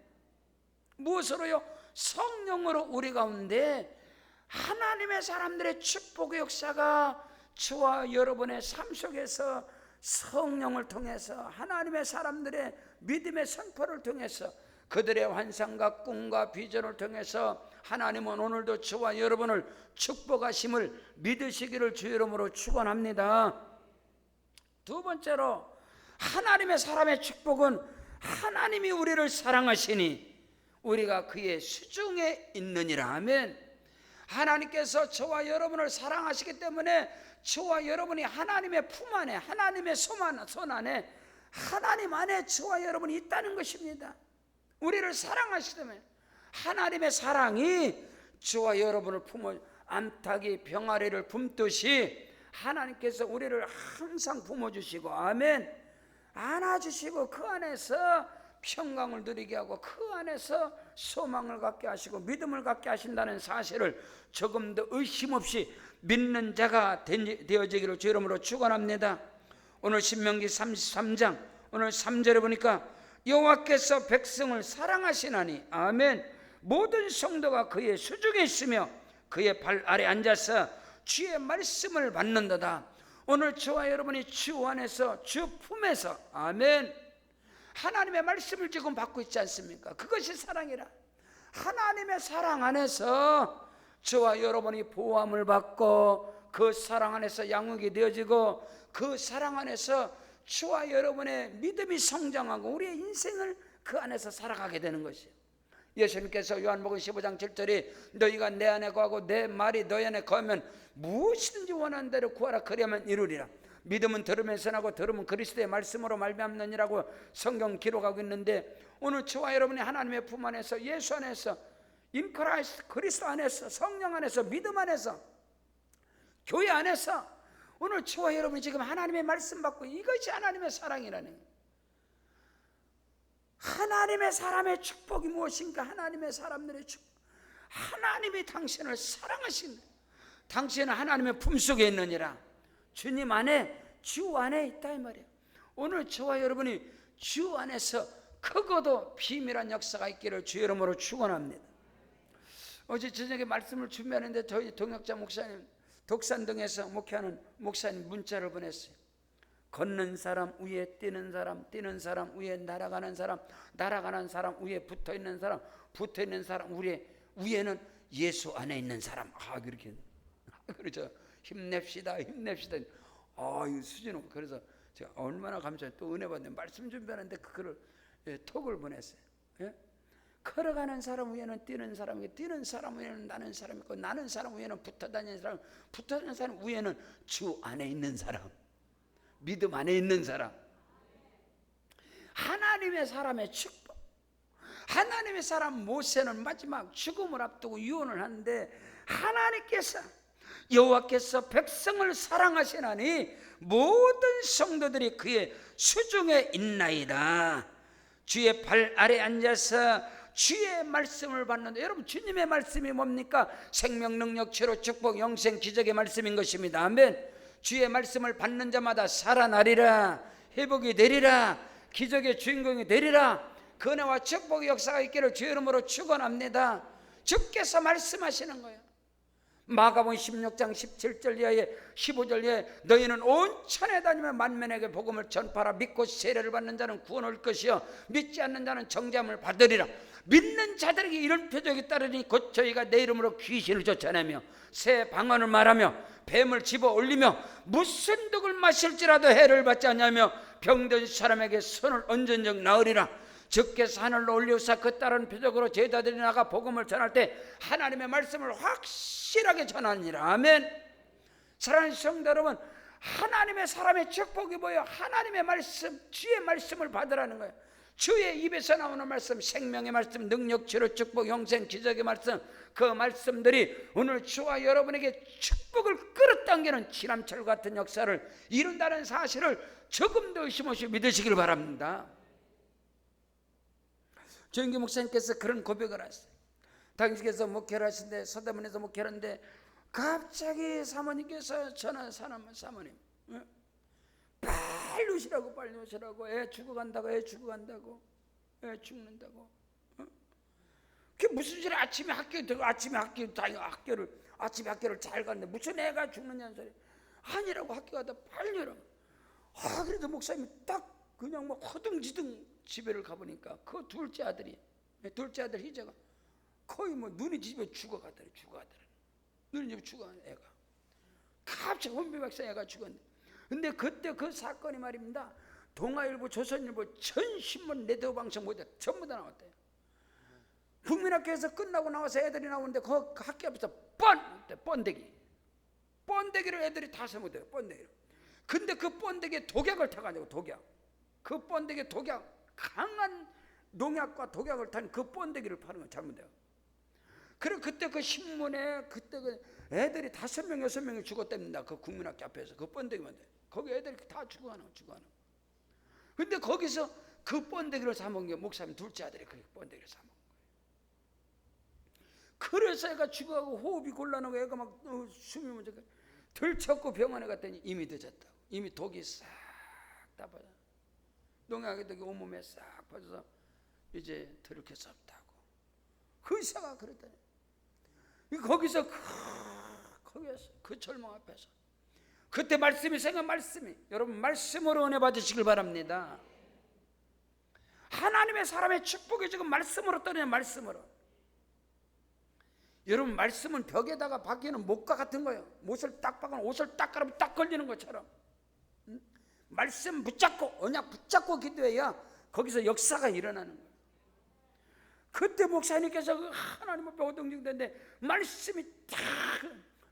무엇으로요? 성령으로 우리 가운데 하나님의 사람들의 축복의 역사가 저와 여러분의 삶 속에서 성령을 통해서 하나님의 사람들의 믿음의 선포를 통해서 그들의 환상과 꿈과 비전을 통해서 하나님은 오늘도 저와 여러분을 축복하심을 믿으시기를 주 이름으로 축원합니다. 두 번째로 하나님의 사람의 축복은 하나님이 우리를 사랑하시니 우리가 그의 수중에 있느니라. 아멘. 하나님께서 저와 여러분을 사랑하시기 때문에 저와 여러분이 하나님의 품 안에 하나님의 손 안에 하나님 안에 저와 여러분이 있다는 것입니다. 우리를 사랑하시기 때문에 하나님의 사랑이 저와 여러분을 품어 암탉이 병아리를 품듯이 하나님께서 우리를 항상 품어주시고 아멘 안아주시고 그 안에서 평강을 누리게 하고 그 안에서 소망을 갖게 하시고 믿음을 갖게 하신다는 사실을 조금 더 의심 없이 믿는 자가 되어지기를 주 이름으로 축원합니다. 오늘 신명기 33장 오늘 3절에 보니까 여호와께서 백성을 사랑하시나니 아멘 모든 성도가 그의 수중에 있으며 그의 발 아래 앉아서 주의 말씀을 받는도다. 오늘 저와 여러분이 주 안에서 주 품에서 아멘 하나님의 말씀을 지금 받고 있지 않습니까? 그것이 사랑이라. 하나님의 사랑 안에서 저와 여러분이 보호함을 받고 그 사랑 안에서 양육이 되어지고 그 사랑 안에서 저와 여러분의 믿음이 성장하고 우리의 인생을 그 안에서 살아가게 되는 것이에요. 예수님께서 요한복음 15장 7절에 너희가 내 안에 거하고 내 말이 너희 안에 거하면 무엇이든지 원하는 대로 구하라 그리하면 이루리라. 믿음은 들으면서 나고 들으면 그리스도의 말씀으로 말미암느니라고 성경 기록하고 있는데 오늘 저와 여러분이 하나님의 품 안에서 예수 안에서 인크라이스트 그리스도 안에서 성령 안에서 믿음 안에서 교회 안에서 오늘 저와 여러분이 지금 하나님의 말씀 받고 이것이 하나님의 사랑이라는 거예요. 하나님의 사람의 축복이 무엇인가? 하나님의 사람들의 축복. 하나님이 당신을 사랑하신다. 당신은 하나님의 품속에 있느니라. 주님 안에 주 안에 있다 이 말이에요. 오늘 저와 여러분이 주 안에서 크고도 비밀한 역사가 있기를 주 이름으로 축원합니다. 어제 저녁에 말씀을 준비하는데 저희 동역자 목사님 독산동에서 목회하는 목사님 문자를 보냈어요. 걷는 사람 위에 뛰는 사람, 뛰는 사람 위에 날아가는 사람, 날아가는 사람 위에 붙어있는 사람, 붙어있는 사람 위에는 예수 안에 있는 사람. 그렇게 그렇죠. 힘냅시다, 힘냅시다. 이 수준은. 그래서 제가 얼마나 감사해요. 또 은혜 받는 말씀 준비하는데 그거를 톡을 보냈어요. 걸어가는 사람 위에는 뛰는 사람이고, 뛰는 사람 위에는 나는 사람이고, 나는 사람 위에는 붙어 다니는 사람, 붙어 다니는 사람 위에는 주 안에 있는 사람, 믿음 안에 있는 사람. 하나님의 사람의 축복. 하나님의 사람 모세는 마지막 죽음을 앞두고 유언을 하는데, 하나님께서 여호와께서 백성을 사랑하시나니 모든 성도들이 그의 수중에 있나이다. 주의 발 아래 앉아서 주의 말씀을 받는다. 여러분, 주님의 말씀이 뭡니까? 생명, 능력, 치료, 축복, 영생, 기적의 말씀인 것입니다. 아멘. 주의 말씀을 받는 자마다 살아나리라, 회복이 되리라, 기적의 주인공이 되리라. 은혜와 축복의 역사가 있기를 주의 이름으로 축원합니다. 주께서 말씀하시는 거예요. 마가복음 16장 17절 이하에 15절 이하에 너희는 온 천에 다니며 만민에게 복음을 전파하라. 믿고 세례를 받는 자는 구원 얻을 것이요 믿지 않는 자는 정죄함을 받으리라. 믿는 자들에게 이런 표적이 따르니 곧 저희가 내 이름으로 귀신을 쫓아내며 새 방언을 말하며 뱀을 집어 올리며 무슨 독을 마실지라도 해를 받지 않냐며 병든 사람에게 손을 얹은 적 나으리라. 주께서 하늘로 올리우사 그 다른 표적으로 제자들이 나가 복음을 전할 때 하나님의 말씀을 확실하게 전하니라. 아멘. 사랑하는 성도 여러분, 하나님의 사람의 축복이 뭐예요? 하나님의 말씀, 주의 말씀을 받으라는 거예요. 주의 입에서 나오는 말씀, 생명의 말씀, 능력, 치료, 축복, 영생, 기적의 말씀, 그 말씀들이 오늘 주와 여러분에게 축복을 끌어당기는 지남철 같은 역사를 이룬다는 사실을 조금 더 의심 없이 믿으시길 바랍니다. 조영기 목사님께서 그런 고백을 하셨어요. 당신께서 목회를 하시는데, 서대문에서 목회를 하는데 갑자기 사모님께서 전화, 사모님 빨리 오시라고, 빨리 오시라고, 애 죽어간다고, 애 죽어간다고, 애 죽는다고. 그게 무슨 소리? 아침에 학교에 들어가, 아침에 학교를 잘 갔는데 무슨 애가 죽느냐는 소리. 아니라고, 학교 가다 빨리 오라고. 그래도 목사님이 딱 그냥 막 허둥지둥 집에를 가보니까 그 둘째 아들 희재가 거의 뭐 눈이 뒤집어 죽어가더래. 눈이 뒤집어 죽어가는 애가 갑자기 혼비백산 애가 죽었네. 근데 그때 그 사건이 말입니다, 동아일보, 조선일보, 전 신문, 네이버 방송 모두 전부 다 나왔대요. 국민학교에서 끝나고 나와서 애들이 나오는데 그 학교 앞에서 번데기를 애들이 다 세모대요. 번데기를. 근데 그 번데기에 독약을 타가지고, 그 번데기에 강한 농약과 독약을 탄 그 번데기를 파는 건 잘못돼요. 그리고 그때 그 신문에 그때 그 애들이 5명 6명이 죽었답니다. 그 국민학교 앞에서 그 번데기만 돼. 거기 애들이 다 죽어가는. 근데 거기서 그 번데기를 사먹은 게 목사님 둘째 아들이 그 번데기를 사먹은 거예요. 그래서 애가 죽어가고 호흡이 곤란하고 애가 막 숨이 멎어 들쳤고 병원에 갔더니 이미 늦었다고. 이미 독이 싹 다 빠져. 농약의 독이 온몸에 싹 빠져서 이제 들킬 수 없다고. 그 의사가 그랬더니 거기서 그 절망 앞에서 그때 말씀이 여러분 말씀으로 은혜 받으시길 바랍니다. 하나님의 사람의 축복이 지금 말씀으로 떠내요. 말씀으로. 여러분, 말씀은 벽에다가 박히는 못과 같은 거예요. 못을 딱 박으면 옷을 딱 갈아면 딱 걸리는 것처럼. 말씀 붙잡고, 언약 붙잡고 기도해야 거기서 역사가 일어나는 거예요. 그때 목사님께서 하나님 앞에 오동중되는데 말씀이 딱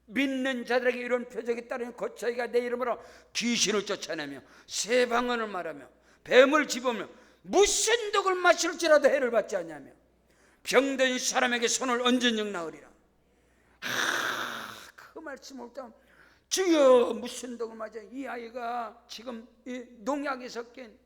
믿는 자들에게 이런 표적이 따르면 곧 저희가 내 이름으로 귀신을 쫓아내며 새 방언을 말하며 뱀을 집으며 무슨 독을 마실지라도 해를 받지 않냐며 병든 사람에게 손을 얹은 적 나으리라. 그 말씀 올 때 주여 무슨 독을 맞아. 이 아이가 지금 이 농약이 섞인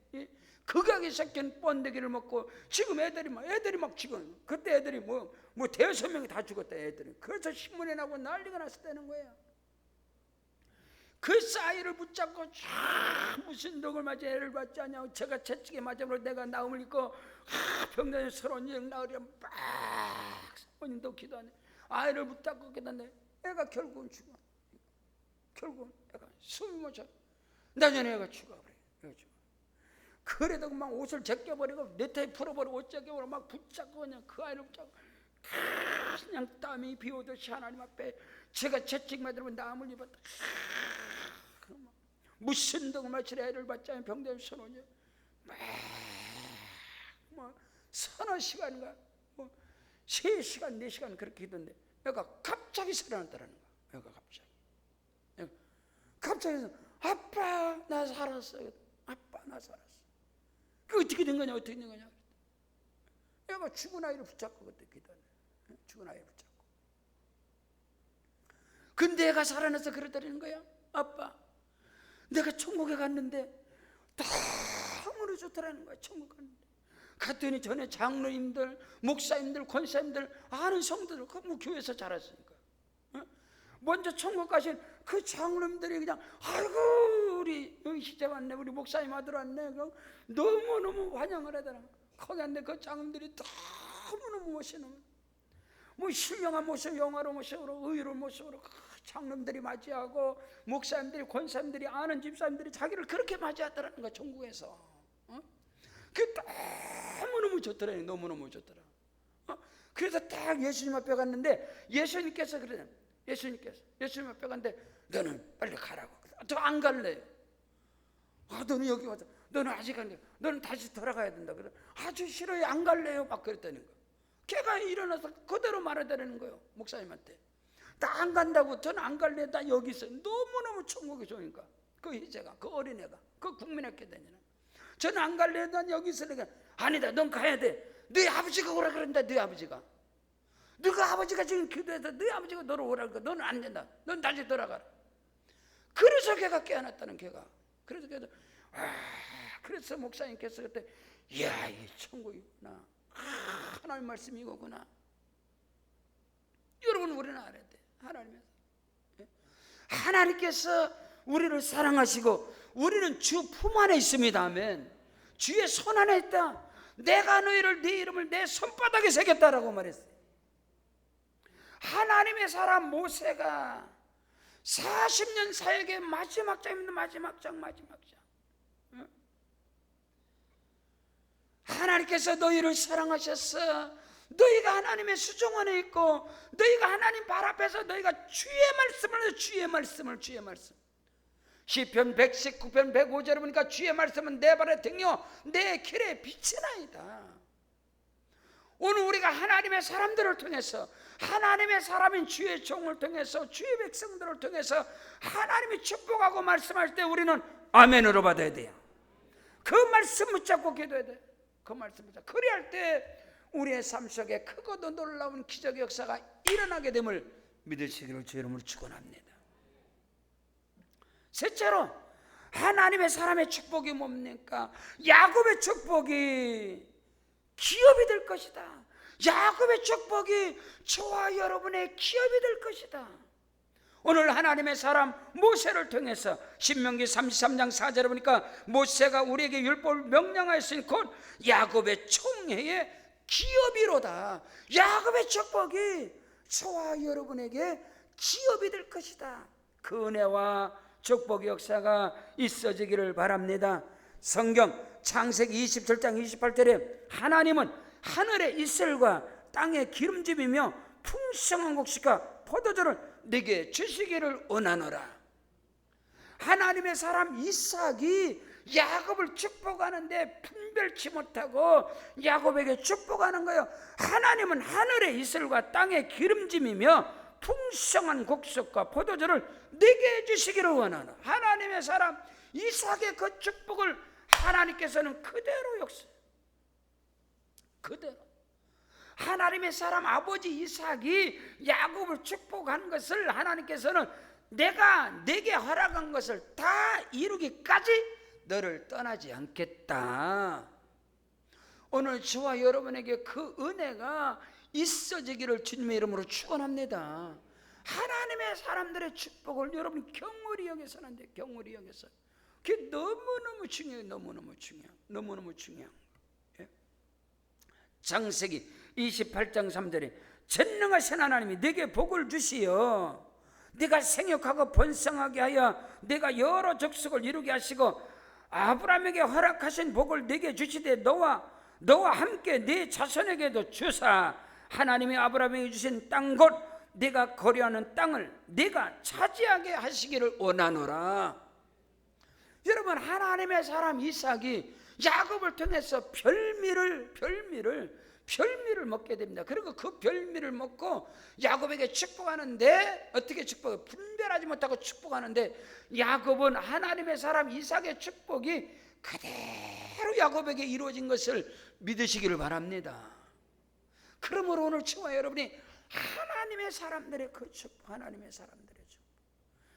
극약이 섞인 번데기를 먹고 지금 애들이 막 지금 그때 애들이 뭐 5명이 다 죽었다 애들이. 그래서 신문에 나고 난리가 났었다는 거예요. 그 아이를 붙잡고 무슨 독을 맞아 애를 받지 않냐고 제가 채찍에 맞아버려 내가 나음을 입고 병단에 서러운 일 나으리라 막 사모님도 기도하네. 아이를 붙잡고 기도하는데 애가 결국은 죽어. 결국은 애가 숨이 멎어. 나중에 내가 죽어버려. 그래도 막 옷을 제껴버리고 네타이 풀어버리고 옷 제껴버리고 막 붙잡고 그냥 그 아이를 붙잡고 그냥 땀이 비오듯이 하나님 앞에 제가 채찍만 들면 남을 입었다. 무슨 덕마치 애를 받자면 병든 선원이 막 서너 시간인가 3시간 4시간 그렇게 있던데 얘가 갑자기 살아났다는 거야. 얘가 갑자기 아빠 나 살았어. 아빠 나 살았어. 그 어떻게 된 거냐 어떻게 된 거냐. 얘가 죽은 아이를 붙잡고 그때 기도하네. 죽은 아이를 붙잡고. 근데 얘가 살아나서 그러다는 거야. 아빠 내가 천국에 갔는데 너무나 좋더라는 거야. 천국 갔는데 갔더니 전에 장로님들 목사님들 권사님들 아는 성도들 그 뭐 교회에서 자랐으니까 먼저 천국 가신 그 장로님들이 그냥 아이고 우리 희재 왔네 우리 목사님 아들 왔네 너무너무 환영을 하더라. 거기 왔는데 그 장로님들이 너무너무 멋있는 뭐 신령한 모습 영화로운 모습으로 의로운 모습으로 장로님들이 맞이하고 목사님들이 권사님들이 아는 집사님들이 자기를 그렇게 맞이하더라는 거야. 천국에서 그게 너무너무 좋더라. 너무너무 좋더라. 그래서 딱 예수님 앞에 갔는데 예수님께서 그러잖아요. 예수님 앞에 갔는데 너는 빨리 가라고. 저 안 갈래요. 너는 여기 와서 너는 아직 안 돼. 너는 다시 돌아가야 된다. 그래. 아주 싫어요. 안 갈래요. 막 그랬다는 거. 걔가 일어나서 그대로 말하다는 거예요. 목사님한테. 나 안 간다고. 저는 안 갈래. 나 여기 있어. 너무너무 천국이 좋으니까. 그 희재가, 그 어린애가, 그 국민학교 다니는. 저는 안 갈래. 난 여기 있으니까. 아니다. 넌 가야 돼. 너희 아버지가 오라 그런다. 너희 아버지가. 너가 아버지가 지금 기도해서 너희 아버지가 너를 오라 그러니까 너는 안 된다. 넌 다시 돌아가라. 그래서 걔가 깨어났다는 걔가. 그래서 걔도 그래서 목사님께서 그때 이야 이 천국이구나. 하나님 말씀이 이거구나. 여러분 우리는 알아야 돼. 하나님께서 우리를 사랑하시고 우리는 주 품 안에 있습니다. 아멘. 주의 손 안에 있다. 내가 너희를 네 이름을 내 손바닥에 새겼다라고 말했어요. 하나님의 사람 모세가 40년 사역의 마지막 장입니다. 마지막 장. 하나님께서 너희를 사랑하셨어. 너희가 하나님의 수종 안에 있고 너희가 하나님 발 앞에서 너희가 주의 말씀을 시편 119편 105절에 보니까 주의 말씀은 내 발의 등이요 내 길의 빛이나이다. 오늘 우리가 하나님의 사람들을 통해서 하나님의 사람인 주의 종을 통해서 주의 백성들을 통해서 하나님이 축복하고 말씀할 때 우리는 아멘으로 받아야 돼요. 그 말씀 붙잡고 기도해야 돼. 그 말씀 붙잡고 그래야 할 때 우리의 삶 속에 크고도 놀라운 기적의 역사가 일어나게 됨을 믿으시기를 주의 이름으로 축원합니다. 셋째로 하나님의 사람의 축복이 뭡니까? 야곱의 축복이 기업이 될 것이다. 야곱의 축복이 저와 여러분의 기업이 될 것이다. 오늘 하나님의 사람 모세를 통해서 신명기 33장 4절에 보니까 모세가 우리에게 율법을 명령하였으니 곧 야곱의 총회의 기업이로다. 야곱의 축복이 저와 여러분에게 기업이 될 것이다. 그 은혜와 축복의 역사가 있어지기를 바랍니다. 성경 창세기 27장 28절에 하나님은 하늘의 이슬과 땅의 기름짐이며 풍성한 곡식과 포도주를 네게 주시기를 원하노라. 하나님의 사람 이삭이 야곱을 축복하는데 분별치 못하고 야곱에게 축복하는 거예요. 하나님은 하늘의 이슬과 땅의 기름짐이며 풍성한 곡식과 포도주를 네게 주시기를 원하노라. 하나님의 사람 이삭의 그 축복을 하나님께서는 그대로 역사. 그대로 하나님의 사람 아버지 이삭이 야곱을 축복한 것을 하나님께서는 내가 네게 허락한 것을 다 이루기까지 너를 떠나지 않겠다. 오늘 저와 여러분에게 그 은혜가 있어지기를 주님의 이름으로 축원합니다. 하나님의 사람들의 축복을 여러분 경홀히 여겨서는 안 돼요. 경홀히 여겨서. 그게 너무너무 중요해요. 너무너무 중요해요. 창세기 28장 3절에 전능하신 하나님이 네게 복을 주시어 네가 생육하고 번성하게 하여 네가 여러 족속을 이루게 하시고 아브라함에게 허락하신 복을 네게 주시되 너와 함께 네 자손에게도 주사 하나님이 아브라함에게 주신 땅 곧 네가 거류하는 땅을 네가 차지하게 하시기를 원하노라. 여러분, 하나님의 사람 이삭이 야곱을 통해서 별미를 먹게 됩니다. 그리고 그 별미를 먹고 야곱에게 축복하는데, 어떻게 축복해? 분별하지 못하고 축복하는데, 야곱은 하나님의 사람 이삭의 축복이 그대로 야곱에게 이루어진 것을 믿으시기를 바랍니다. 그러므로 오늘 저와 여러분이 하나님의 사람들의 그 축복, 하나님의 사람들의 축복,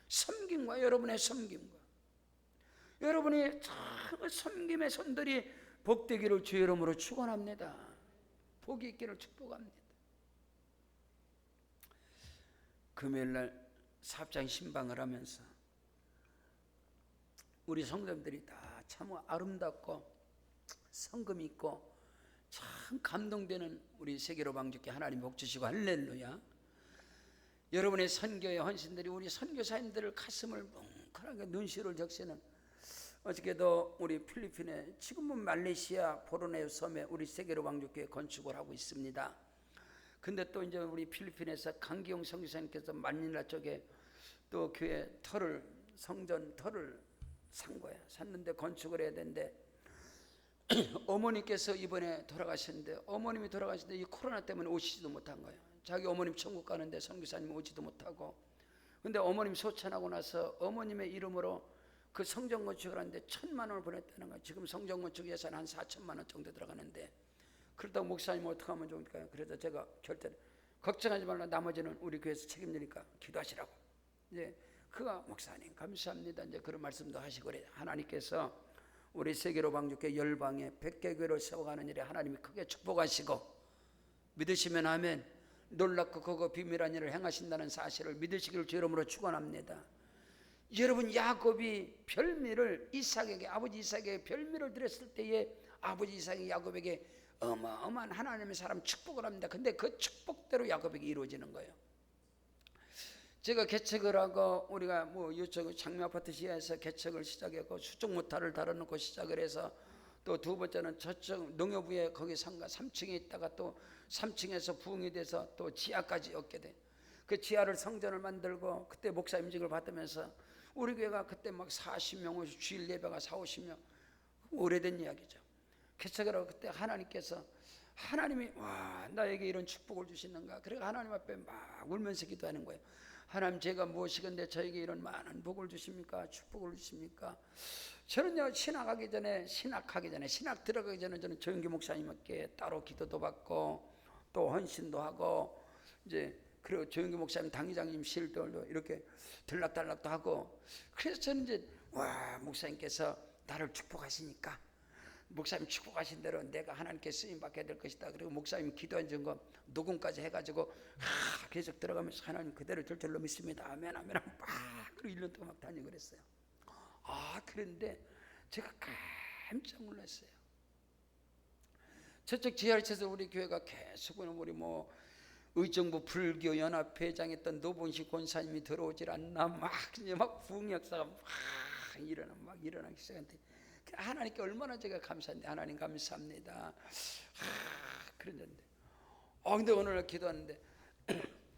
섬김과 여러분의 섬김과 여러분이 참 섬김의 손들이 복되기를 주의 이름으로 축원합니다. 복이 있기를 축복합니다. 금요일날 삽장 신방을 하면서 우리 성도들이 다 참 아름답고 성금 있고 참 감동되는 우리 세계로 방주께 하나님 복 주시고 할렐루야. 여러분의 선교의 헌신들이 우리 선교사님들을 가슴을 뭉클하게 눈시울을 적시는, 어저께도 우리 필리핀에, 지금은 말레이시아 보르네오 섬에 우리 세계로 방주교회 건축을 하고 있습니다. 근데 또 이제 우리 필리핀에서 강기용 선교사님께서 마닐라 쪽에 또 교회 성전 터를 산 거예요. 샀는데 건축을 해야 되는데 어머니께서 이번에 돌아가셨는데, 어머님이 돌아가셨는데 이 코로나 때문에 오시지도 못한 거예요. 자기 어머님 천국 가는데 선교사님 오지도 못하고. 근데 어머님 소천하고 나서 어머님의 이름으로 그 성전 건축을 하는데 1,000만 원을 보냈다는 거예요. 지금 성전 건축 예산 한 4천만 원 정도 들어가는데, 그렇다고 목사님 어떻게 하면 좋을까요? 그래서 제가 결단, 걱정하지 말라, 나머지는 우리 교회에서 책임지니까 기도하시라고. 이제 그가 목사님 감사합니다, 이제 그런 말씀도 하시고 그래. 하나님께서 우리 세계로 방주교회 열방에 100개 교회를 세워가는 일에 하나님이 크게 축복하시고, 믿으시면 아멘. 놀랍고 크고 비밀한 일을 행하신다는 사실을 믿으시기를 주 이름으로 축원합니다. 여러분, 야곱이 별미를 이삭에게, 아버지 이삭에게 별미를 드렸을 때에 아버지 이삭이 야곱에게 어마어마한 하나님의 사람 축복을 합니다. 근데 그 축복대로 야곱에게 이루어지는 거예요. 제가 개척을 하고, 우리가 뭐 이쪽 장미 아파트 시야에서 개척을 시작했고 수중 모타를 달아놓고 시작을 해서, 또 두 번째는 저쪽 농협부에 거기 상가 3층에 있다가 또 3층에서 부흥이 돼서 또 지하까지 얻게 돼. 그 지하를 성전을 만들고, 그때 목사 임직을 받으면서 우리 교회가 그때 막 40명, 주일 예배가 40-50명, 오래된 이야기죠. 개척을 하고 그때 하나님께서, 하나님이 와, 나에게 이런 축복을 주시는가. 그래서 하나님 앞에 막 울면서 기도하는 거예요. 하나님, 제가 무엇이건데 저에게 이런 많은 복을 주십니까? 축복을 주십니까? 저는요, 신학 들어가기 전에 저는 조영기 목사님께 따로 기도도 받고 또 헌신도 하고, 이제 그리고 조영기 목사님 당회장님 실들도 이렇게 들락달락도 하고, 그래서 저는 이제 와, 목사님께서 나를 축복하시니까 목사님 축복하신 대로 내가 하나님께 쓰임 받게 될 것이다. 그리고 목사님 기도한 증거 녹음까지 해가지고 계속 들어가면서 하나님 그대로 절절로 믿습니다. 아멘 아멘 막 그리고 1년 동안 막 다니고 그랬어요. 그런데 제가 깜짝 놀랐어요. 저쪽 지하철에서 우리 교회가 계속 우리 뭐 의정부 불교연합회장했던 노본식 권사님이 들어오질 않나, 막 부흥 역사가 막 일어나기 시작했는데, 하나님께 얼마나 제가 감사한데, 하나님 감사합니다. 그랬는데, 근데 오늘 기도하는데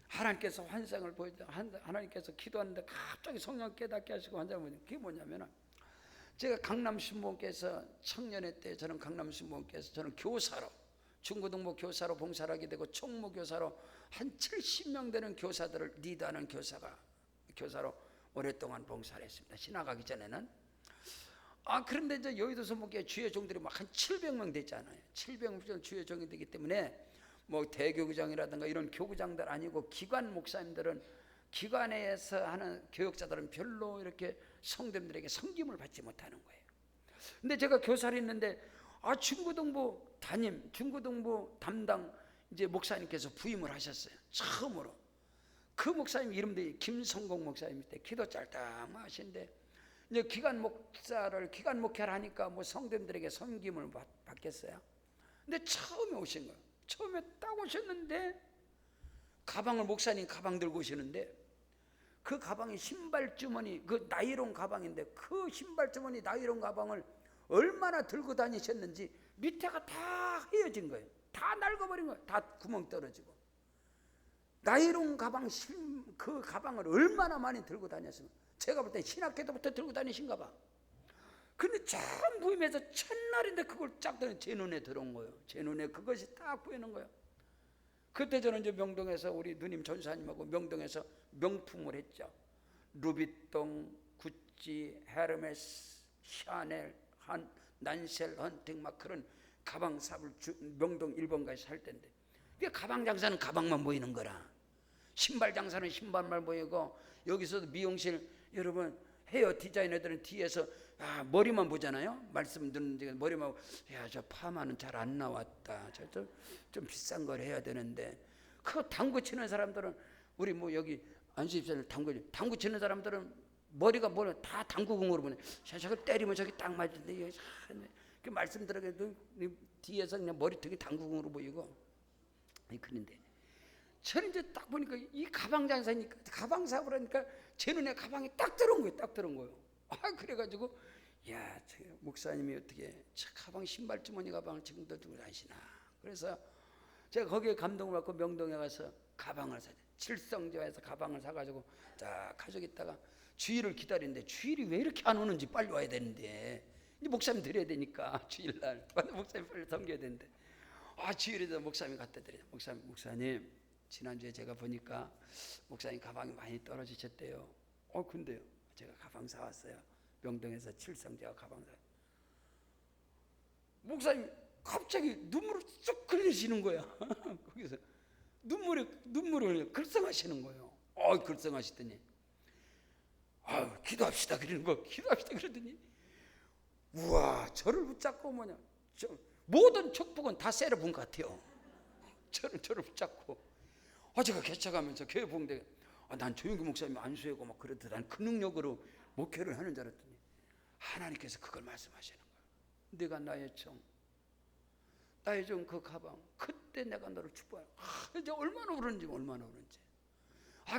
하나님께서 환상을 보여줘. 하나님께서 기도하는데 갑자기 성령 깨닫게 하시고 환상을 보여줘. 그게 뭐냐면, 제가 강남신봉께서 청년회 때, 저는 강남신봉께서 저는 교사로, 중고등부 교사로 봉사를 하게 되고, 총무교사로 한 70명 되는 교사들을 리드하는 교사로 오랫동안 봉사를 했습니다. 신학하기 전에는. 그런데 이제 여의도 선목교회 주의 종들이 막 한 700명 되잖아요. 700명 주의 종이 되기 때문에 뭐 대교구장이라든가 이런 교구장들 아니고 기관 목사님들은, 기관에서 하는 교역자들은 별로 이렇게 성도들에게 섬김을 받지 못하는 거예요. 근데 제가 교사를 했는데 중고등부 담당 이제 목사님께서 부임을 하셨어요. 처음으로. 그 목사님 이름도 김성공 목사님인데 기도 짤딱 하시는데, 이제 기관 목회를 하니까 뭐 성도들에게 섬김을 받겠어요. 근데 처음에 오신 거예요. 처음에 딱 오셨는데 목사님 가방 들고 오시는데, 그 가방이 신발 주머니, 그 나이론 가방인데 그 신발 주머니 나이론 가방을 얼마나 들고 다니셨는지 밑에가 다 헤어진 거예요. 다 낡아버린 거예요. 다 구멍 떨어지고. 나이론 가방, 그 가방을 얼마나 많이 들고 다녔으면, 제가 볼 때 신학 때부터 들고 다니신가 봐. 근데 처음 부임해서 첫날인데 그걸 쫙 들어 제 눈에 들어온 거예요. 제 눈에 그것이 딱 보이는 거예요. 그때 저는 이제 명동에서 우리 누님 전사님하고 명동에서 명품을 했죠. 루비통, 구찌, 헤르메스, 샤넬, 난셀, 헌팅 막 그런 가방 삽을 명동 1번가에 살 때인데, 가방 장사는 가방만 보이는 거라. 신발 장사는 신발만 보이고, 여기서도 미용실 여러분 헤어 디자이너들은 뒤에서 머리만 보잖아요. 말씀 듣는 머리만, 야, 저 파마는 잘 안 나왔다. 좀 비싼 걸 해야 되는데. 그 당구 치는 사람들은, 우리 뭐 여기 안수집사님 당구 치는 사람들은 머리가 다 당구공으로 보내. 저걸 때리면 저기 딱 맞는데, 그 말씀 들어도 뒤에서 그냥 머리통이 당구공으로 보이고. 그런데 저는 이제 딱 보니까 이 가방 장사니까, 가방 사업을 하니까 제 눈에 가방이 딱 들어온 거예요. 딱 들어온 거예요. 그래가지고, 야, 저 목사님이 어떻게 저 가방, 신발 주머니 가방을 지금도 들고 다니시나. 그래서 제가 거기에 감동을 받고 명동에 가서 가방을 사죠. 칠성저에서 가방을 사가지고 딱 가지고 있다가 주일을 기다리는데, 주일이 왜 이렇게 안 오는지, 빨리 와야 되는데, 이제 목사님 드려야 되니까 주일날 목사님 빨리 섬겨야 되는데, 주일에도 목사님 갖다 드려요. 목사님 지난주에 제가 보니까 목사님 가방이 많이 떨어지셨대요. 근데요, 제가 가방 사왔어요. 명동에서 칠성제와 가방 사. 목사님 갑자기 눈물을 쑥 흘리시는 거야. 거기서 눈물을 글썽하시는 거예요. 글썽하시더니, 기도합시다 그러는 거. 기도합시다 그러더니, 우와, 저를 붙잡고 모든 축복은 다 세려본 것 같아요. 저를 붙잡고. 제가 개척하면서 교회 봉대, 난 조용기 목사님 안수하고 막 그러더니 난 그 능력으로 목회를 하는 줄 알았더니 하나님께서 그걸 말씀하시는 거예요. 네가 나의 정 그 가방, 그때 내가 너를 축복해. 이제 얼마나 오른지.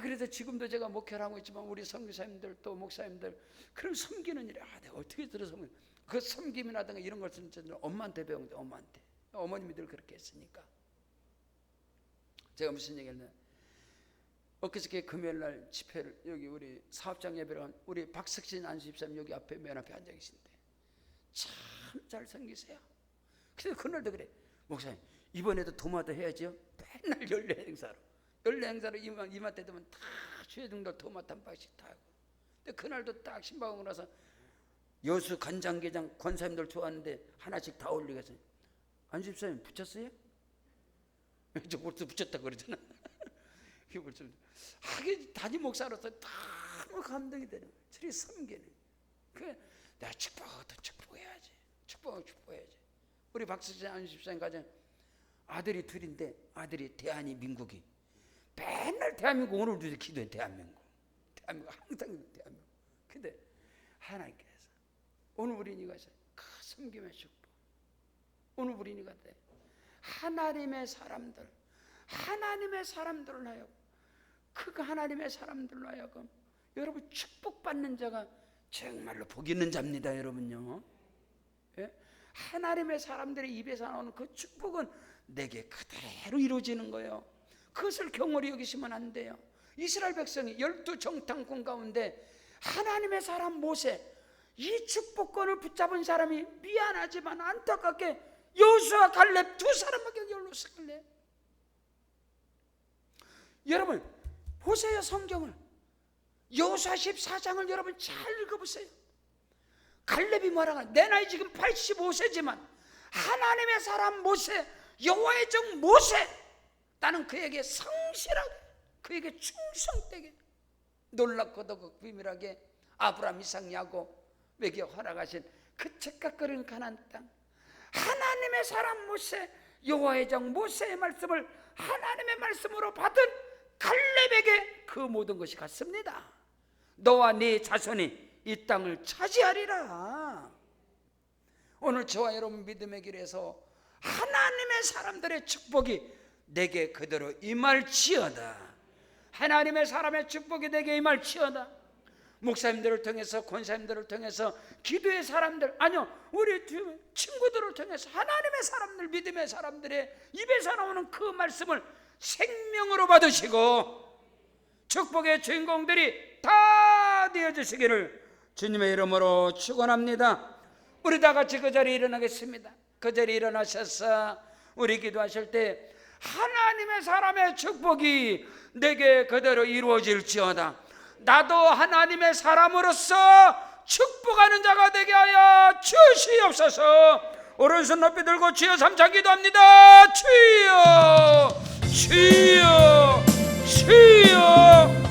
그래서 지금도 제가 목회를 하고 있지만 우리 선교사님들 또 목사님들 그런 섬기는 일에 내가 어떻게 들어서 그 섬김이라든가 이런 것은 엄마한테 배운데, 어머님들 그렇게 했으니까. 제가 무슨 얘기를 했냐, 엊그저께 금요일날 집회를, 여기 우리 사업장 예배를 한 우리 박석진 안수집사님 여기 앞에 맨 앞에 앉아 계신데 참 잘 섬기세요. 그래서 그날도 그래, 목사님 이번에도 도마도 해야죠. 맨날 연례 행사로 이맘때 되면 다 주회등들 도마도 한 박씩 다 하고. 근데 그날도 딱 신방하고 나서 여수 간장게장 권사님들 좋아하는데 하나씩 다 올리겠어요. 안수집사님 붙였어요? 저 벌써 붙였다고 그러잖아. 그게 벌써 하긴 담임 목사로서 너무 감동이 되는 거예요. 저리 섬기는. 내가 축복도 축복해야지. 축복해야지. 우리 박수진 안수집사님 가정 아들이 둘인데, 아들이 대한민국이 맨날 대한민국, 오늘도 기도해. 대한민국 항상 대한민국. 근데 하나님께서 오늘 우리니가 그 섬김의 축복, 오늘 우리니가 돼. 하나님의 사람들을 하여금, 그 하나님의 사람들로 하여금 여러분 축복받는 자가 정말로 복 있는 자입니다. 여러분요, 하나님의 사람들의 입에서 나오는 그 축복은 내게 그대로 이루어지는 거예요. 그것을 경홀히 여기시면 안 돼요. 이스라엘 백성이 12정탐꾼 가운데 하나님의 사람 모세, 이 축복권을 붙잡은 사람이 미안하지만 안타깝게 여호수아 갈렙 두 사람밖에 없었길래. 여러분 보세요, 성경을. 여호수아 14장을 여러분 잘 읽어보세요. 갈렙이 뭐라고, 내 나이 지금 85세지만 하나님의 사람 모세, 여호와의 종 모세, 나는 그에게 성실하게, 그에게 충성되게, 놀랍고도 비밀하게 아브라함, 이삭, 야곱에게 허락하신 그 책각거리는 가나안 땅, 하나님의 사람 모세, 여호와의 종 모세의 말씀을 하나님의 말씀으로 받은 갈렙에게 그 모든 것이 갔습니다. 너와 네 자손이 이 땅을 차지하리라. 오늘 저와 여러분 믿음의 길에서 하나님의 사람들의 축복이 내게 그대로 임할지어다. 하나님의 사람의 축복이 되게 임할지어다. 목사님들을 통해서, 권사님들을 통해서, 기도의 사람들, 아니요, 우리 친구들을 통해서 하나님의 사람들, 믿음의 사람들의 입에서 나오는 그 말씀을 생명으로 받으시고 축복의 주인공들이 다 되어주시기를 주님의 이름으로 축원합니다. 우리 다 같이 그 자리에 일어나겠습니다. 그 자리에 일어나셔서 우리 기도하실 때 하나님의 사람의 축복이 내게 그대로 이루어질지어다. 나도 하나님의 사람으로서 축복하는 자가 되게 하여 주시옵소서. 오른손 높이 들고 주여 삼창 기도합니다. 주여, 주여, 주여.